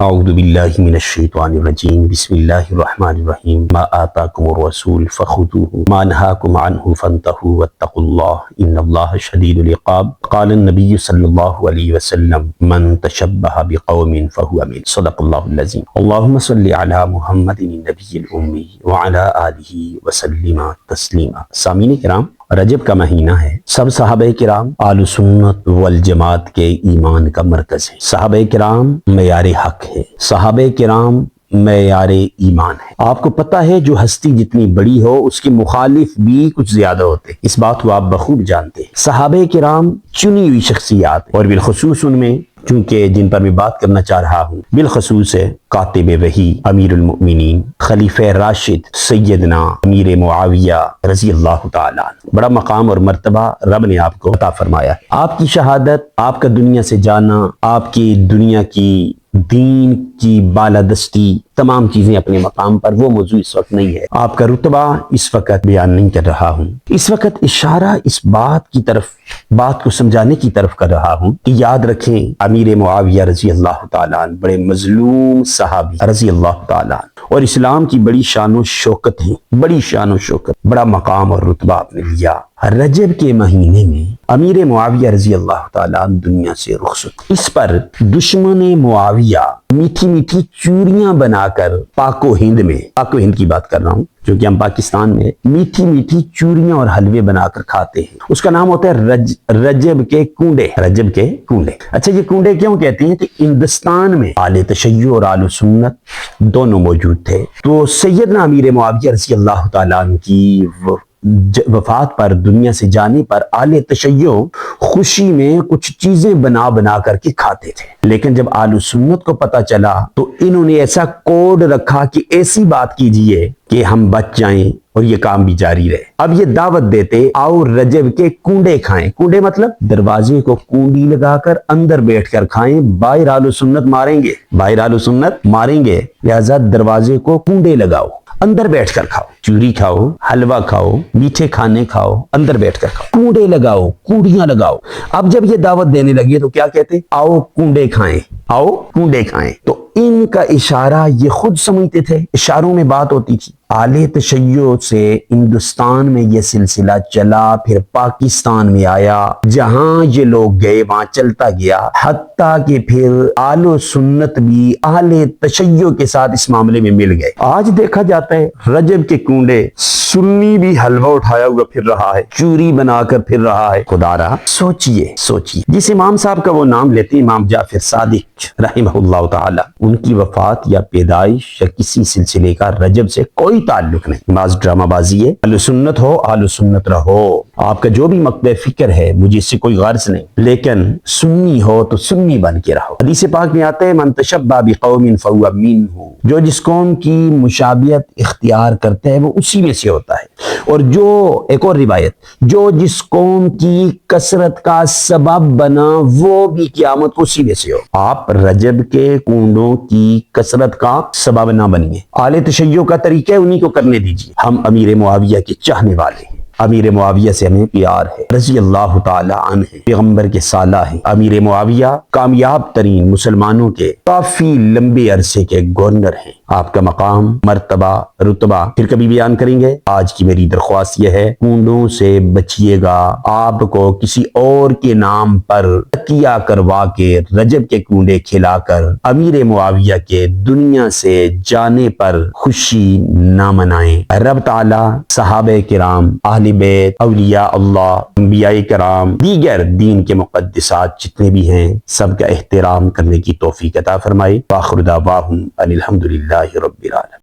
اعوذ باللہ من الشیطان الرجیم بسم اللہ الرحمن الرحیم ما آتاکم الرسول فخذوه ما نهاکم عنہ فانتہوا واتقوا اللہ ان اللہ شدید العقاب قال النبی صلی اللہ علیہ وسلم من تشبہ بقوم فہو من صدق اللہ العظیم اللہم صلی علی محمد النبی الامی وعلی آلہ وسلم تسلیما۔ سامعین کرام، رجب کا مہینہ ہے۔ سب صحابہ کرام اہل سنت والجماعت کے ایمان کا مرکز ہے۔ صحابہ کرام معیار حق ہے، صحابہ کرام معیار ایمان ہے۔ آپ کو پتہ ہے جو ہستی جتنی بڑی ہو اس کے مخالف بھی کچھ زیادہ ہوتے، اس بات کو آپ بخوب جانتے ہیں۔ صحابہ کرام چنی ہوئی شخصیات، اور بالخصوص ان میں چونکہ جن پر میں بات کرنا چاہ رہا ہوں بالخصوص ہے کاتب وحی امیر المؤمنین خلیفہ راشد سیدنا امیر معاویہ رضی اللہ تعالیٰ عنہ، بڑا مقام اور مرتبہ رب نے آپ کو عطا فرمایا ہے۔ آپ کی شہادت، آپ کا دنیا سے جانا، آپ کی دنیا کی دین کی بالادستی، تمام چیزیں اپنے مقام پر، وہ موضوع اس وقت نہیں ہے۔ آپ کا رتبہ اس وقت بیان نہیں کر رہا ہوں، اس وقت اشارہ اس بات کی طرف، بات کو سمجھانے کی طرف کر رہا ہوں کہ یاد رکھیں امیر معاویہ رضی اللہ تعالیٰ عنہ بڑے مظلوم صحابی رضی اللہ تعالیٰ عنہ، اور اسلام کی بڑی شان و شوکت ہیں، بڑی شان و شوکت، بڑا مقام اور رتبہ آپ نے لیا۔ رجب کے مہینے میں امیر معاویہ رضی اللہ تعالیٰ عنہ دنیا سے رخصت، اس پر دشمن معاویہ میٹھی میٹھی چوریاں بنا کر پاک و ہند میں، پاک و ہند کی بات کر رہا ہوں جو کہ ہم پاکستان میں میٹھی میٹھی چوریاں اور حلوے بنا کر کھاتے ہیں، اس کا نام ہوتا ہے رجب کے کنڈے، رجب کے کنڈے۔ اچھا، یہ کنڈے کیوں کہتے ہیں؟ کہ ہندوستان میں اہل تشیع اور اہل سنت دونوں موجود تھے، تو سیدنا امیر معاویہ رضی اللہ تعالیٰ عنہ کی وفات پر، دنیا سے جانے پر اہل تشیع خوشی میں کچھ چیزیں بنا بنا کر کے کھاتے تھے، لیکن جب اہل سنت کو پتہ چلا تو انہوں نے ایسا کوڈ رکھا کہ ایسی بات کیجئے کہ ہم بچ جائیں اور یہ کام بھی جاری رہے۔ اب یہ دعوت دیتے، آؤ رجب کے کنڈے کھائیں۔ کنڈے مطلب دروازے کو کنڈی لگا کر اندر بیٹھ کر کھائیں، باہر اہل سنت ماریں گے، باہر اہل سنت ماریں گے، لہذا دروازے کو کنڈے لگاؤ، اندر بیٹھ کر کھاؤ، چوری کھاؤ، حلوہ کھاؤ، میٹھے کھانے کھاؤ، اندر بیٹھ کر کھاؤ، کنڈے لگاؤ، کنڈیاں لگاؤ۔ اب جب یہ دعوت دینے لگی تو کیا کہتے؟ آؤ کنڈے کھائیں، آؤ کنڈے کھائیں۔ تو ان کا اشارہ یہ خود سمجھتے تھے، اشاروں میں بات ہوتی تھی۔ اہل تشیع سے ہندوستان میں یہ سلسلہ چلا، پھر پاکستان میں آیا، جہاں یہ لوگ گئے وہاں چلتا گیا، حتیٰ کہ پھر اہل سنت بھی اہل تشیع کے ساتھ اس معاملے میں مل گئے۔ آج دیکھا جاتا ہے رجب کے کنڈے سنی بھی حلوہ اٹھایا ہوا پھر رہا ہے، چوری بنا کر پھر رہا ہے۔ خدا رہا، سوچئے جس امام صاحب کا وہ نام لیتے ہیں، امام جعفر صادق رحمہ اللہ تعالی، ان کی وفات یا پیدائش یا کسی سلسلے کا رجب سے کوئی تعلق نہیں، بعض ڈرامہ بازی ہے۔ اہل سنت ہو، اہل سنت رہو، آپ کا جو بھی مقطع فکر ہے مجھے اس سے کوئی غرض نہیں، لیکن سنی ہو تو سنی بن کے رہو۔ حدیث پاک میں آتا ہے من تشبہ بقوم فہو منہ، جو جس قوم کی مشابہت اختیار کرتا ہے وہ اسی میں سے ہوتا ہے، اور جو ایک اور روایت، جو جس قوم کی کثرت کا سبب بنا وہ بھی قیامت کو اسی میں سے ہو۔ آپ رجب کے کنڈوں کی کثرت کا سبب نہ بنیے، اہل تشیع کا طریقہ انہی کو کرنے دیجیے۔ ہم امیر معاویہ کے چاہنے والے ہیں، امیر معاویہ سے ہمیں پیار ہے، رضی اللہ تعالی عنہ ہے، پیغمبر کے سالہ ہیں۔ امیر معاویہ کامیاب ترین مسلمانوں کے کافی لمبے عرصے کے گورنر ہیں۔ آپ کا مقام، مرتبہ، رتبہ پھر کبھی بیان کریں گے۔ آج کی میری درخواست یہ ہے، کنڈوں سے بچیے گا۔ آپ کو کسی اور کے نام پر تکیہ کروا کے رجب کے کنڈے کھلا کر امیر معاویہ کے دنیا سے جانے پر خوشی نہ منائیں۔ رب تعالی صحابہ کرام، اہل بیت، اولیاء اللہ، انبیاء کرام، دیگر دین کے مقدسات جتنے بھی ہیں سب کا احترام کرنے کی توفیق عطا فرمائے۔ وآخر دعواہم ان الحمدللہ رب العالمین۔